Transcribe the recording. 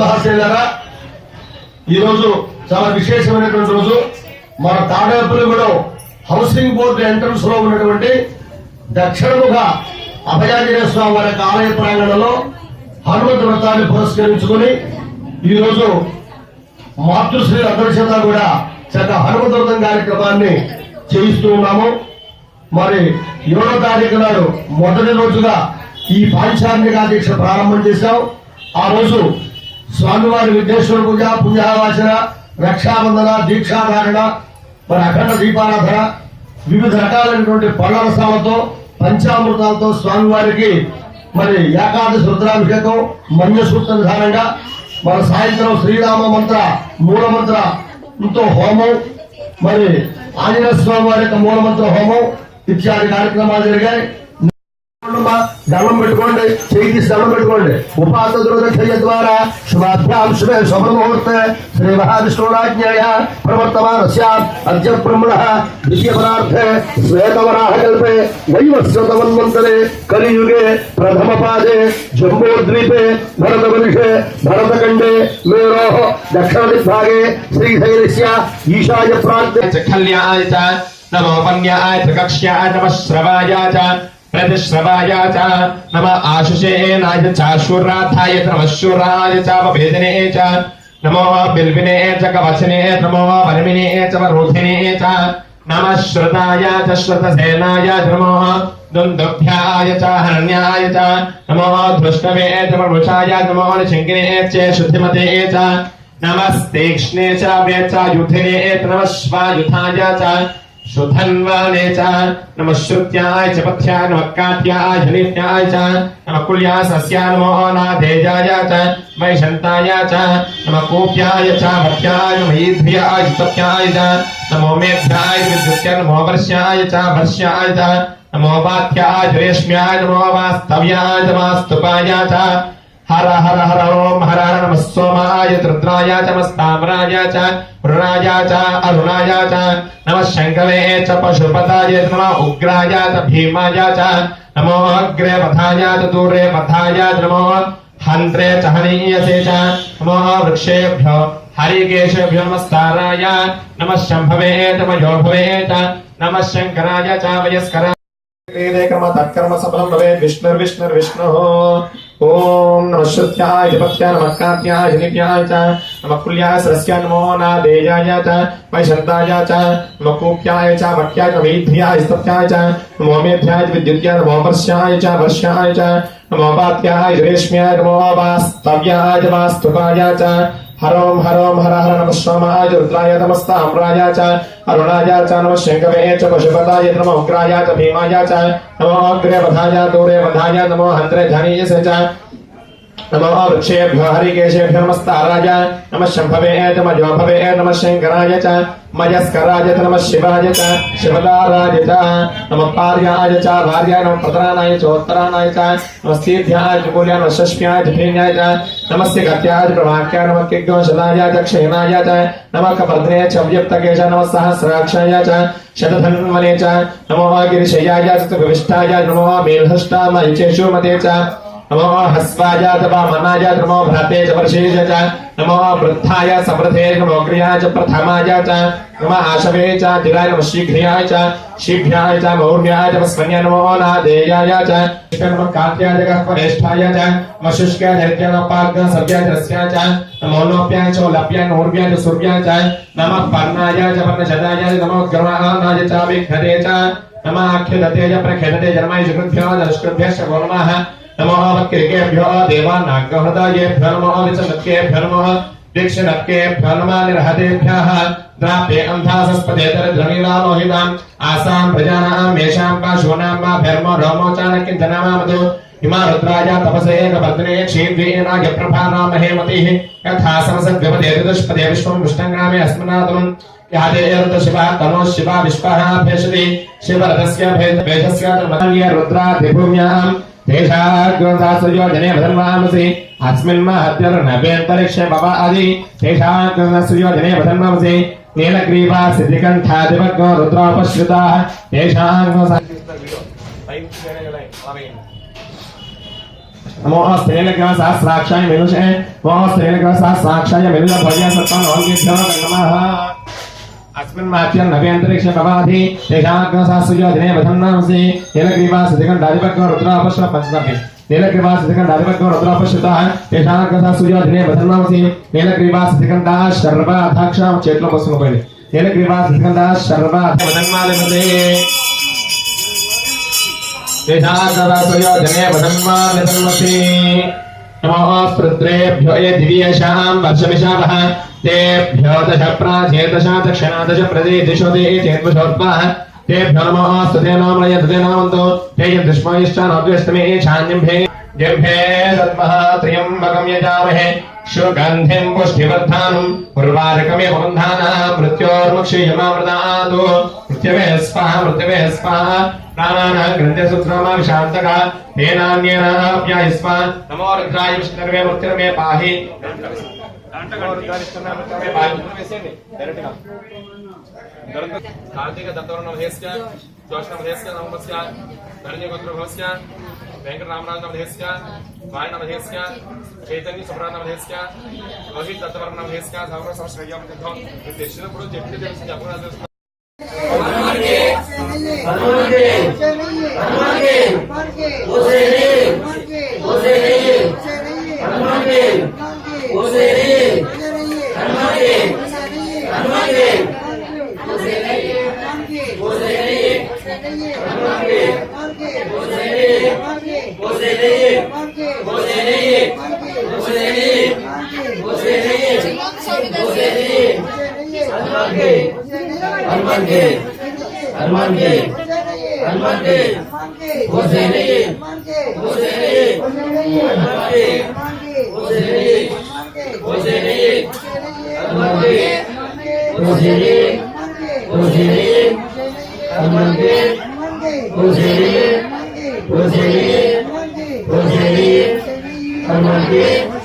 మహాశయులారా, ఈరోజు చాలా విశేషమైనటువంటి రోజు. మన తాడేపల్లిగూడెం హౌసింగ్ బోర్డు ఎంట్రన్స్ లో ఉన్నటువంటి దక్షిణముఖ అభయాంజనేయ స్వామి వారి ఆలయ ప్రాంగణంలో హనుమంతు వ్రతాన్ని పురస్కరించుకుని ఈరోజు మాతృశ్రీ అధ్యక్షత కూడా చక్క హనుమంతు వ్రతం కార్యక్రమాన్ని చేయిస్తూ ఉన్నాము. మరి 7వ తారీఖు నాడు మొదటి రోజుగా ఈ పాంచాంగిక దీక్ష ప్రారంభం చేశాం. ఆ రోజు స్వామివారి విఘ్నేశ్వర పూజ, పుణ్యావాచన, రక్షాబంధన, దీక్షాధారణ, మరి అఖండ దీపారాధన, వివిధ రకాలైనటువంటి పళ్ళ రసాలతో పంచామృతాలతో స్వామివారికి మరి ఏకాదశి రుద్రాభిషేకం, మన్యసూక్త విధానంగా మన సాయంత్రం శ్రీరామ మంత్ర మూలమంత్రంతో హోమం, మరి ఆంజనేయ స్వామి వారి యొక్క మూలమంత్ర హోమం ఇత్యాది కార్యక్రమాలు జరిగాయి. దండం పెట్టుకోండి, చేయి దండం పెట్టుకోండి. ఉపాస దుర్దక్షయ ద్వారా శుభాభ్యాం శుభే శుభముహూర్తే శ్రీ మహావిష్ణురాజ్ఞయ ప్రవర్తమానస్య అద్య బ్రహ్మణః ద్వితీయ పరార్థే శ్వేతవరాహకల్పే వైవస్వతమన్వంతరే కలియుగే ప్రథమ పాదే జంబూద్వీపే భరతవర్షే భరతఖండే మేరోః దక్షిణ దిగ్భాగే శ్రీశైలస్య ఈశాన్య ప్రాంతే కళ్యాయ చ నమో పన్యాయ చ కక్ష్యాయ నమః శ్రవాయ చ प्रतिश्रवाय च नम आशुषेनाय च शूरार्थाय नमः शूराय च भेदने च नमो बिल्विने च कवचने नमो वर्मिने च वरोधिने च नमः श्रुताय च श्रुतसेनाय नमो दुन्दुभ्याय च हरण्याय च नमो धृष्टवे च वरुषाय नमो निशङ्किने च शुद्धिमते च नमस्तेक्ष्णे च वेच युधिने नमः स्वायुधाय च शुद्धन्वाने च नमः श्रुत्याय च पथ्याय नमः कात्याय जनित्याय च नमः कुल्याय सस्याय नमो नादेजाय च वैशन्ताय च नमः कोप्याय च भक्त्याय नमः ईध्याय तप्याय च नमो मेघ्याय विद्युत्याय नमो वर्ष्याय च वर्ष्याय च नमो वात्याय रेश्म्याय नमो वास्तव्याय च वास्तुपाय च हर हर हर ओम हर हर नमः सोमाय रुद्राय च नमस्ताम्राय च रुणाय च अरुणाय च नमः शंकवे च पशुपताय नमः उग्राय च भीमाय च नमो अग्रे पथाय च दूरे पथाय च नमो हन्त्रे च हनीयसे च नमो वृक्षेभ्यो हरिकेशेभ्यो नमस्ताराय नमः शंभवे च मयोभवे च नमः शंकराय च वयस्कराय कर्म तत्कर्म सफलं भवेत् विष्णुर्विष्णुर्विष्णुः ओम नमः श्रुत्याय जपत्याय नमः कात्याय जनित्याय च नमः कुल्याय सरस्याय नमो नादेजाय च वैशन्ताय च नमः कूप्याय च भक्त्याय नमः ईध्याय स्तप्याय च नमो मेध्याय विद्युत्याय नमो वर्ष्याय च वर्ष्याय च नमो वात्याय रेश्म्याय नमो वास्तव्याय च वास्तुपाय च हर ओम हर हर नमः सोमाय रुद्राय नमस्ताम्राय च अरुणाय च नमः शंकवे च पशुपताय नमः उग्राय च भीमाय च नमो अग्रे वधाय दूरे वधाय नमो हन्त्रे धनीयसे च नमो वृक्षेभ्यो हरिकेशेभ्यो नमस्ताराय नमः शंभवे च मयोभवे नमः शंकराय च मयस्कराय च नमः शिवाय च शिवदाराय च नमः पार्याय च भार्याय नमः प्रतरानाय च उत्तरानाय च नमस्तीध्याय च कुल्याय नमः शष्म्याय च भीन्याय च नमस्ते गत्याय च प्रभाक्याय नमः किग्गोशलाय च क्षयनाय च नमः कपर्दने च अव्यक्तके च नमः सहस्राक्षाय च शतधन्वने च नमो गिरिशयाय च विष्ठाय नमो मेलहष्टामय च शुमते च नमो हस्वाय च वामनाय नमो भ्राते च वर्षेय च नमो वृद्धाय समृद्धे नमो क्रियाय च प्रथमाय च नमः आशवे च चिराय नमः शीघ्राय च शीघ्राय च मौर्याय च वस्मन्याय नमो नादेयाय च नमः कात्याय च करेष्ठाय च नमः शुष्काय नैत्याय नमः पार्गाय सव्याय च रस्याय च नमो लोप्याय च लप्याय नौर्व्याय च सूर्याय च नमः पर्णाय च पर्णशदाय नमो ग्रहाणाय च विघ्नते च नमः अख्यदते च प्रखेदते जन्माय सुकृभ्यो दशकृभ्यश्च नमः नमो वक्रेभ्यो देवानाग्रहृदयेभ्यो नमो विचमत्केभ्यो नमः दीक्षिणकेभ्यो नमः निर्हतेभ्यः द्रापे अन्धासस्पदे दरिद्रनीलालोहिताम् आसां प्रजानां मेषां पाशूनां वा भर्मो रोमो चाणक्यञ्जनामामधु हिमारुद्राय तपसे कपर्दने क्षीद्वीनाय प्रभानामहे मतिः यथा समसद्विपदे दुष्पदे विश्वं विष्णङ्ग्रामे अस्मनातुम् यादे शिवा तनो शिवा विश्वः भेषति शिवरथस्य भेषस्य मदन्य रुद्राधिभूम्याम् तेषाग्रदासयोजने वदन्वामसि अस्मिन् महत्यर्नवेन्तरिक्षे बवा आदि तेषाग्रदासयोजने वदन्वामसि नीलग्रीवा सिद्धिकण्ठा दिवग्गो रुद्रोपश्रिताः तेषां नमो स्त्रीलिंग सहस्राक्षाय मेनुषे नमो स्त्रीलिंग सहस्राक्षाय मेनुष भव्य सत्तान ओंभ्यो नमः अस्मिन् माच्यं नवेंतरिक्षे भवाधि तेषाग्न सहस्रयो दिने वधन्नांसि नीलग्रीवा सिद्धिकण्डाधिपत्यो रुद्रापश्र पंचमपि नीलग्रीवा सिद्धिकण्डाधिपत्यो रुद्रापश्रितः तेषाग्न सहस्रयो दिने वधन्नांसि नीलग्रीवा सिद्धिकण्डा शर्वाध्यक्षां చేతిలో పోసుకుపోయింది नीलग्रीवा सिद्धिकण्डा शर्वाध्य वधन्मालमते तेषाग्न दिने वधन्मालमते नमः स्पृत्रेभ्यो ये दिव्यशां वर्षमिषावः तेभ्यो दश प्राचेदश दक्षिणा दश प्रदेशो ते चेत्वशोत्पाः तेभ्यो नमः स्तुते नामलय स्तुते नामन्तो ते यद्विष्मयिष्टानोद्वेष्टमे छान्यम्भे जम्भे तद्मः त्र्यम्बकं यजामहे सुगन्धिं पुष्टिवर्धानं उर्वारुकमिव बन्धानः मृत्योर्मुक्षीयमामृतादो मृत्यवे स्वाहा प्राणानां ग्रन्थे सुत्रामा विशान्तका तेनान्येन अप्यायस्वा नमो रुद्राय विष्णवे मृत्युर्मे पाहि कार्तिक दत्तवर्ण महेश्य ज्योष्ण महेश्य नवमस्य धरण्य गोत्र भवस्य वेंकट रामराज महेश्य वायन महेश्य चैतन्य सुब्रह्मण्य महेश्य लोहित दत्तवर्ण महेश्य सर्व संश्रय मध्यम देशर पुरो जेट्टी देश जपराज Hallelujah.